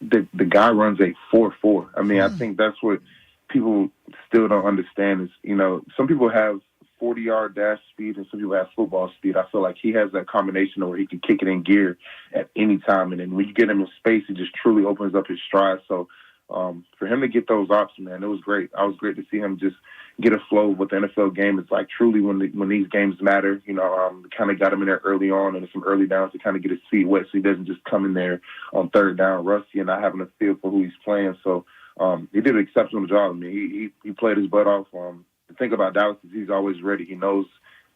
The guy runs a 4.4. I mean, I think that's what people still don't understand is, some people have 40-yard dash speed and some people have football speed. I feel like he has that combination where he can kick it in gear at any time. And then when you get him in space, he just truly opens up his stride. So for him to get those options, man, it was great. I was great to see him just get a flow with the NFL game. It's like truly when these games matter, kind of got him in there early on and some early downs to kind of get his feet wet so he doesn't just come in there on third down rusty and not having a feel for who he's playing. So he did an exceptional job. I mean, he played his butt off. The thing about Dallas is he's always ready. He knows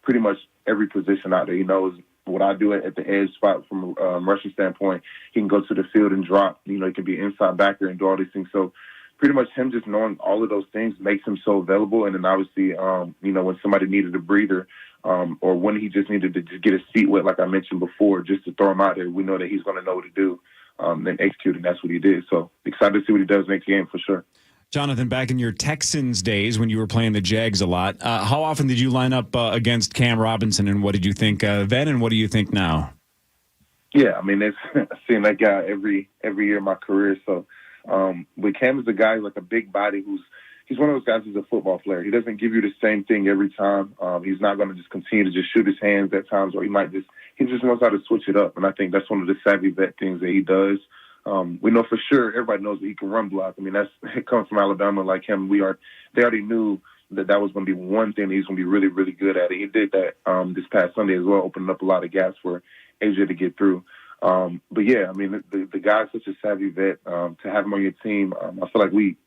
pretty much every position out there. He knows what I do at the edge spot from a rushing standpoint. He can go to the field and drop. He can be inside backer and do all these things. So pretty much him just knowing all of those things makes him so available. And then obviously, when somebody needed a breather or when he just needed to just get his feet wet, like I mentioned before, just to throw him out there, we know that he's going to know what to do and execute, and that's what he did. So excited to see what he does next game for sure. Jonathan, back in your Texans days when you were playing the Jags a lot, how often did you line up against Cam Robinson, and what did you think then, and what do you think now? Yeah, I mean, I've seen that guy every year in my career. So, but Cam is a guy like a big body he's one of those guys who's a football player. He doesn't give you the same thing every time. He's not going to just continue to just shoot his hands at times, or he just knows how to switch it up. And I think that's one of the savvy vet things that he does. We know for sure, everybody knows that he can run block. I mean, it comes from Alabama like him. They already knew that was going to be one thing that he's going to be really, really good at. And he did that this past Sunday as well, opening up a lot of gaps for AJ to get through. But yeah, I mean, the guy's such a savvy vet. To have him on your team, I feel like we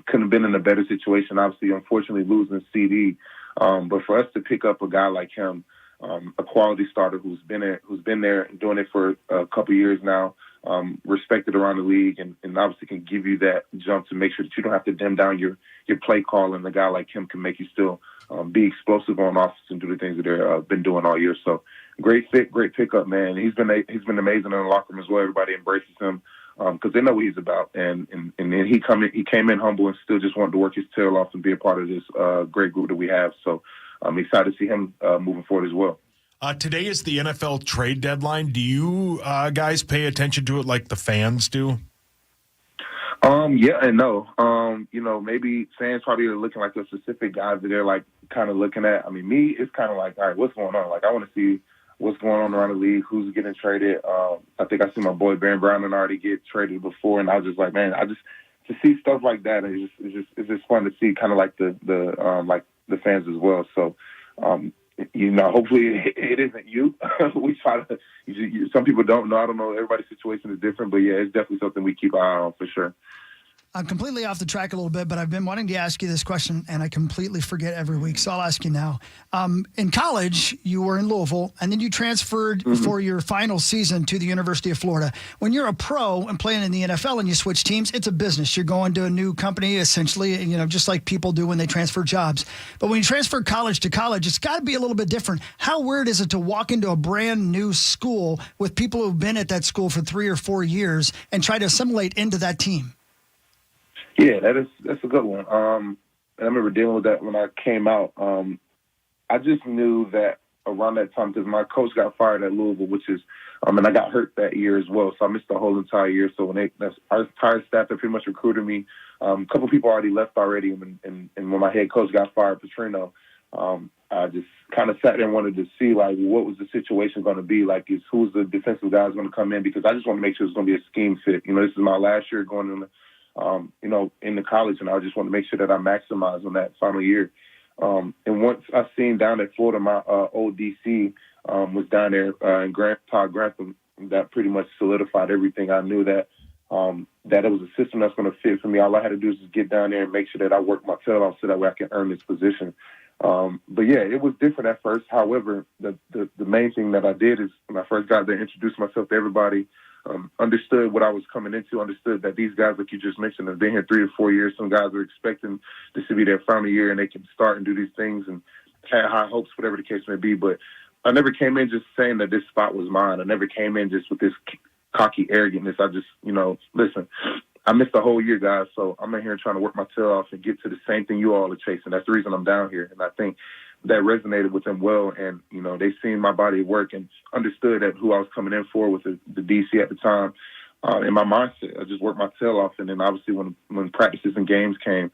couldn't have been in a better situation. Obviously, unfortunately, losing CD. But for us to pick up a guy like him, a quality starter who's been there and doing it for a couple years now, respected around the league, and obviously can give you that jump to make sure that you don't have to dim down your play call, and a guy like him can make you still be explosive on offense and do the things that they've been doing all year. So great fit, great pickup, man. He's been amazing in the locker room as well. Everybody embraces him because they know what he's about, and then he came in humble and still just wanted to work his tail off and be a part of this great group that we have. So I'm excited to see him moving forward as well. Today is the NFL trade deadline. Do you guys pay attention to it like the fans do? Yeah and no. Maybe fans probably are looking like the specific guys that they're like kind of looking at. I mean, me, it's kind of like, all right, what's going on? Like, I want to see what's going on around the league, who's getting traded. I think I see my boy Baron Brown already get traded before, and I was just like, man, to see stuff like that, it's just fun to see, kind of like the fans as well. So. Hopefully it isn't you. We try to. Some people don't know. I don't know. Everybody's situation is different, but yeah, it's definitely something we keep our eye on for sure. I'm completely off the track a little bit, but I've been wanting to ask you this question, and I completely forget every week, so I'll ask you now. In college, you were in Louisville, and then you transferred for your final season to the University of Florida. When you're a pro and playing in the NFL and you switch teams, it's a business. You're going to a new company, essentially, just like people do when they transfer jobs. But when you transfer college to college, it's got to be a little bit different. How weird is it to walk into a brand new school with people who've been at that school for 3 or 4 years and try to assimilate into that team? Yeah, that's a good one. And I remember dealing with that when I came out. I just knew that around that time, because my coach got fired at Louisville, which is, and I got hurt that year as well, so I missed the whole entire year. So when our entire staff that pretty much recruited me, a couple people already left already, and when my head coach got fired, Petrino, I just kind of sat there and wanted to see what was the situation going to be, who's the defensive guys going to come in, because I just want to make sure it's going to be a scheme fit. This is my last year going in in the college, and I just want to make sure that I maximize on that final year. And once I seen down at Florida, my old DC was down there, and Todd Grantham, that pretty much solidified everything. I knew that that it was a system that's going to fit for me. All I had to do is just get down there and make sure that I work my tail off so that way I can earn this position. But yeah, it was different at first. However, the main thing that I did is when I first got there, introduced myself to everybody, understood what I was coming into, understood that these guys, like you just mentioned, have been here 3 or 4 years. Some guys are expecting this to be their final year and they can start and do these things and had high hopes, whatever the case may be. But I never came in just saying that this spot was mine. I never came in just with this cocky arrogance. I just, listen, I missed the whole year, guys, so I'm in here trying to work my tail off and get to the same thing you all are chasing. That's the reason I'm down here. And I think that resonated with them well. And, they seen my body of work and understood that who I was coming in for with the DC at the time. In my mindset, I just worked my tail off. And then obviously when practices and games came,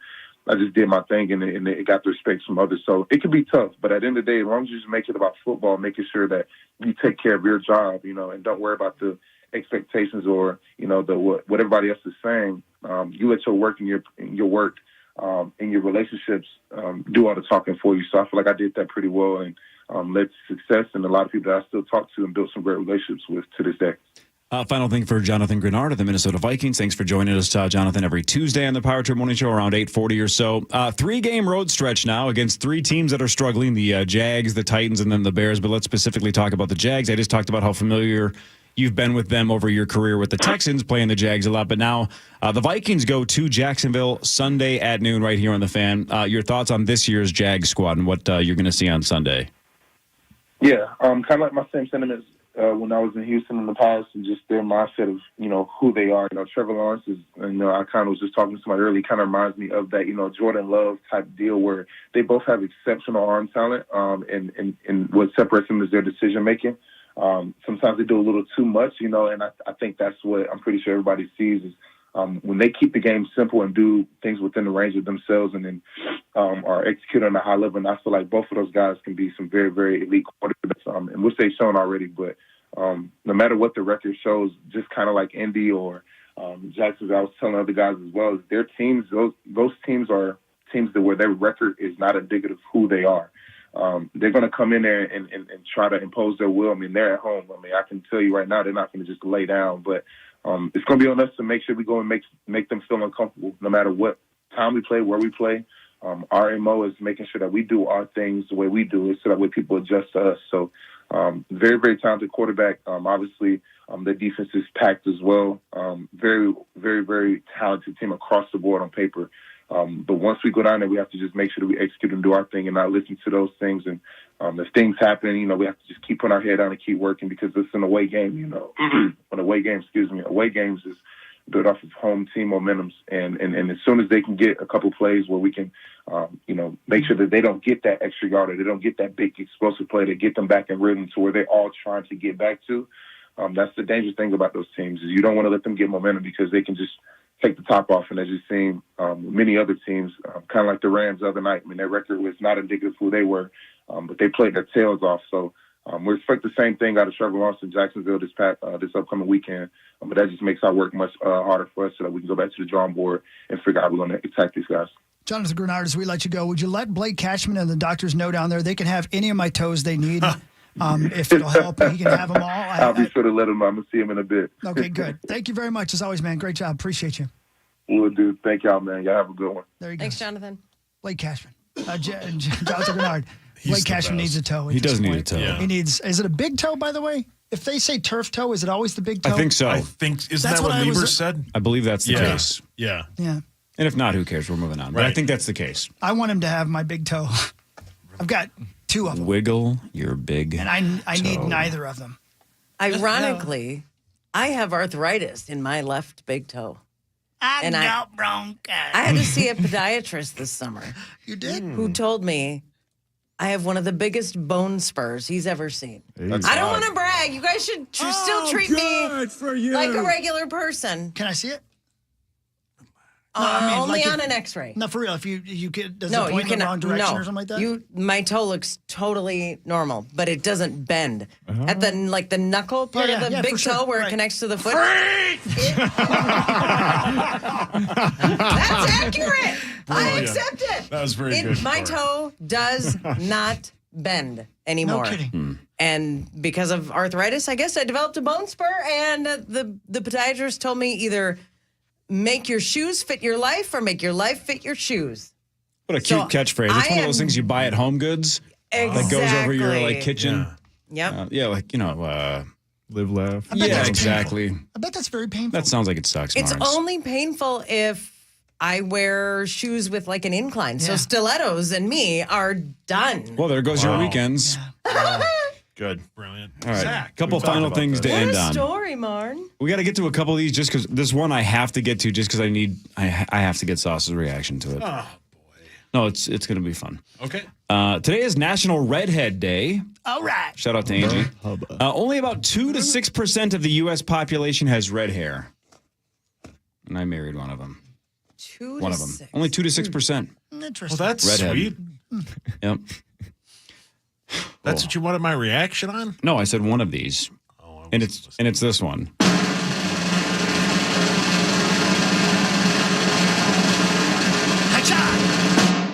I just did my thing and it got the respect from others. So it can be tough, but at the end of the day, as long as you just make it about football, making sure that you take care of your job, and don't worry about the expectations or, what everybody else is saying. You let your work and your work and your relationships do all the talking for you. So I feel like I did that pretty well and led to success, and a lot of people that I still talk to and built some great relationships with to this day. Final thing for Jonathan Greenard of the Minnesota Vikings. Thanks for joining us, Jonathan, every Tuesday on the Power Trip Morning Show around 8:40 or so. 3-game road stretch now against 3 teams that are struggling, the Jags, the Titans, and then the Bears. But let's specifically talk about the Jags. I just talked about how familiar you've been with them over your career with the Texans, playing the Jags a lot. But now the Vikings go to Jacksonville Sunday at noon right here on the Fan. Your thoughts on this year's Jags squad and what you're going to see on Sunday? Yeah, kind of like my same sentiments when I was in Houston in the past, and just their mindset of, who they are. Trevor Lawrence is, I kind of was just talking to somebody earlier, kind of reminds me of that, Jordan Love type deal where they both have exceptional arm talent, and what separates them is their decision making. Sometimes they do a little too much, and I think that's what I'm pretty sure everybody sees is when they keep the game simple and do things within the range of themselves and then are executing on a high level. And I feel like both of those guys can be some very, very elite quarterbacks, and which they've shown already. But no matter what the record shows, just kind of like Indy or Jacksonville, I was telling other guys as well, is their teams, those teams are teams that where their record is not indicative of who they are. They're going to come in there and try to impose their will. I mean, they're at home. I mean, I can tell you right now, they're not going to just lay down, but it's going to be on us to make sure we go and make them feel uncomfortable no matter what time we play, where we play. Our MO is making sure that we do our things the way we do it so that way people adjust to us. So very, very talented quarterback. Obviously, the defense is packed as well. Very, very, very talented team across the board on paper. But once we go down there, we have to just make sure that we execute and do our thing and not listen to those things. And if things happen, we have to just keep putting our head down and keep working because it's an away game, away games is built off of home team momentums. And as soon as they can get a couple plays where we can, make sure that they don't get that extra yard or they don't get that big explosive play to get them back in rhythm to where they're all trying to get back to. That's the dangerous thing about those teams is you don't want to let them get momentum because they can just take the top off. And as you've seen many other teams, kind of like the Rams the other night, I mean, their record was not indicative of who they were, but they played their tails off. So we expect the same thing out of Trevor Lawrence in Jacksonville this upcoming weekend. But that just makes our work much harder for us so that we can go back to the drawing board and figure out how we're going to attack these guys. Jonathan Greenard, as we let you go, would you let Blake Cashman and the doctors know down there they can have any of my toes they need? If it'll help, he can have them all. I'll be sure to let him know. I'm going to see him in a bit. Okay, good. Thank you very much. As always, man, great job. Appreciate you. Will do. Thank y'all, man. Y'all have a good one. There you go. Thanks, Jonathan. Blake Cashman. Jonathan Greenard. He's Blake the Cashman best. needs a toe. He does need a toe. Yeah. He needs. Is it a big toe, by the way? If they say turf toe, is it always the big toe? I think so. I think, isn't That's that what what I Lieber was- said? I believe that's the Yeah. case. Yeah. Yeah. And if not, who cares? We're moving on. But I Right. think that's the case. I want him to have my big toe. I've got 2 of them, Wiggle your big and I need toe. neither of them. Ironically, I have arthritis in my left big toe. I And got bronchitis. I had to see a podiatrist this summer You did? who told me I have one of the biggest bone spurs he's ever seen. That's I don't odd. want to brag. You guys should still treat me for you. like a regular person. Can I see it? I mean, Only like on if- an X-ray. No, for real. If you get, does No, it you point in the cannot. wrong direction No, or something like that? my toe looks totally normal, but it doesn't bend at the the knuckle part Yeah, of the yeah, big for sure. toe where Right. it connects to the foot. That's accurate. I yeah. accept it. That was very good. My Corey. toe does not bend anymore. No kidding. And because of arthritis, I guess I developed a bone spur, and the podiatrist told me either make your shoes fit your life or make your life fit your shoes. What a cute So, catchphrase. It's I one of those am- things you buy at Home Goods that goes over your like kitchen. Yep. Yeah, like, Live, laugh. bet yeah, that's exactly. I bet that's very painful. That sounds like it sucks, It's Marnes. only painful if I wear shoes with like an incline. So Yeah. stilettos and me are done. Well, there goes your weekends. Good. Brilliant. All right. Zach, Couple we talked final about things this. to What end a on. story, Marn. We got to get to a couple of these just because this one I have to get to just because I have to get Sauce's reaction to it. Oh, No, it's going to be fun. okay. Today is National Redhead Day. All right. Shout out to Angie. Only about 2 to 6% of the U.S. population has red hair. And I married one of them. 2 One to of them. 6. Only 2 to 6%. Interesting. Well, that's Redhead. sweet. Yep. That's what you wanted my reaction on? No, I said one of these. And it's this one.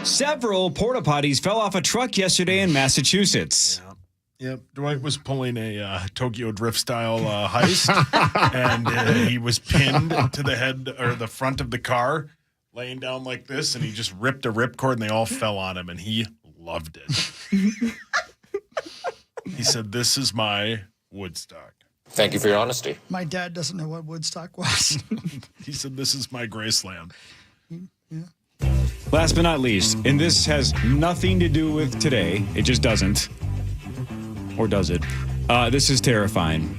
Several porta potties fell off a truck yesterday in Massachusetts. Yep. Dwight was pulling a Tokyo Drift style heist, and he was pinned to the head or the front of the car, laying down like this, and he just ripped a ripcord, and they all fell on him, and he loved it. He said, "This is my Woodstock." Thank you for your honesty. My dad doesn't know what Woodstock was. He said, "This is my Graceland." Last but not least, and this has nothing to do with today. It just doesn't. Or does it? This is terrifying.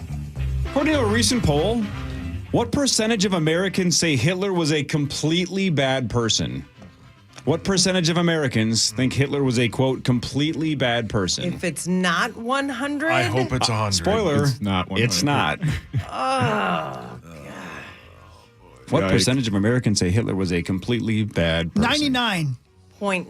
According to a recent poll, what percentage of Americans say Hitler was a completely bad person? What percentage of Americans think Hitler was a, quote, completely bad person? If it's not 100, I hope it's 100. Spoiler, It's not 100. it's not. Oh, What Yikes. percentage of Americans say Hitler was a completely bad person? 99. 0.9.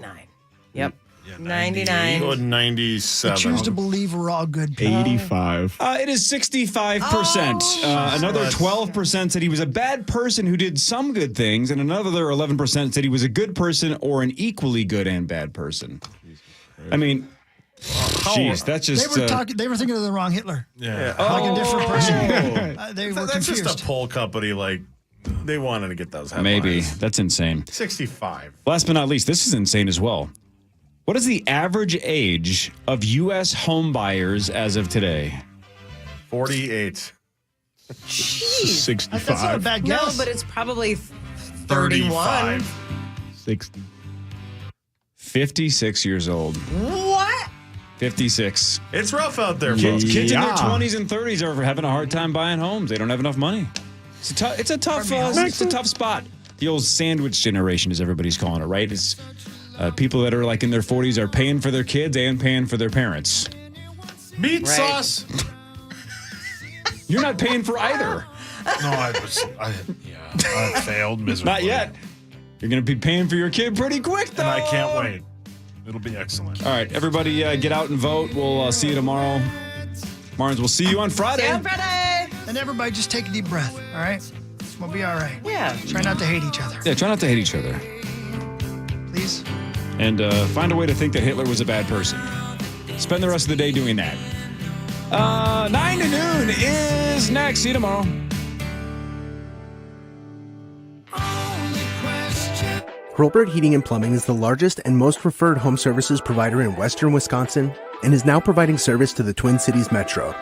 Yep. Yeah, 99. Go with I 97. choose to believe we're all good people. 85. It is 65%. Oh, Another 12% said he was a bad person who did some good things, and another 11% said he was a good person or an equally good and bad person. I mean, jeez, that's just... They were thinking of the wrong Hitler. Yeah. Like a different person. They were That's confused. just a poll company. Like, they wanted to get those headlines. maybe. That's insane. 65. Last but not least, this is insane as well. What is the average age of U.S. home buyers as of today? 48. Jeez. That's not a 65. bad No, guess. but it's probably 31. 60. 56 years old. What? 56. It's rough out there, Kids, folks. kids in their Yeah. 20s and 30s are having a hard time buying homes. They don't have enough money. It's a tough spot. The old sandwich generation, as everybody's calling it, right? It's people that are like in their 40s are paying for their kids and paying for their parents. Meat Right. sauce. You're not paying for either. No, I failed miserably. Not yet. You're going to be paying for your kid pretty quick, though. And I can't wait. It'll be excellent. All right, everybody get out and vote. We'll see you tomorrow. Marnes, we'll see you on Friday. See you on Friday. And everybody just take a deep breath, all right? We'll be all right. Yeah. Try not to hate each other, Yeah, try not to hate each other. please. And find a way to think that Hitler was a bad person. Spend the rest of the day doing that. 9 to noon is next. See you tomorrow. Only Hurlburt Heating and Plumbing is the largest and most preferred home services provider in western Wisconsin and is now providing service to the Twin Cities Metro.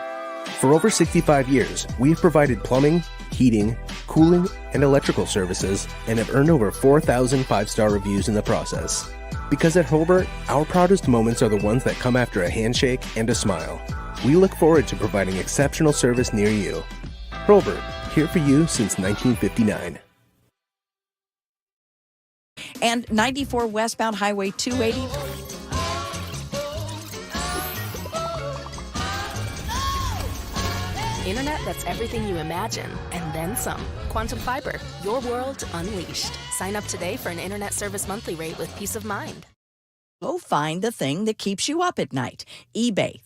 For over 65 years, we've provided plumbing, heating, cooling, and electrical services and have earned over 4,000 five-star reviews in the process. Because at Hurlburt, our proudest moments are the ones that come after a handshake and a smile. We look forward to providing exceptional service near you. Hurlburt, here for you since 1959. And 94 westbound Highway 280. Internet that's everything you imagine, and then some. Quantum Fiber, your world unleashed. Sign up today for an internet service monthly rate with peace of mind. Go find the thing that keeps you up at night. eBay.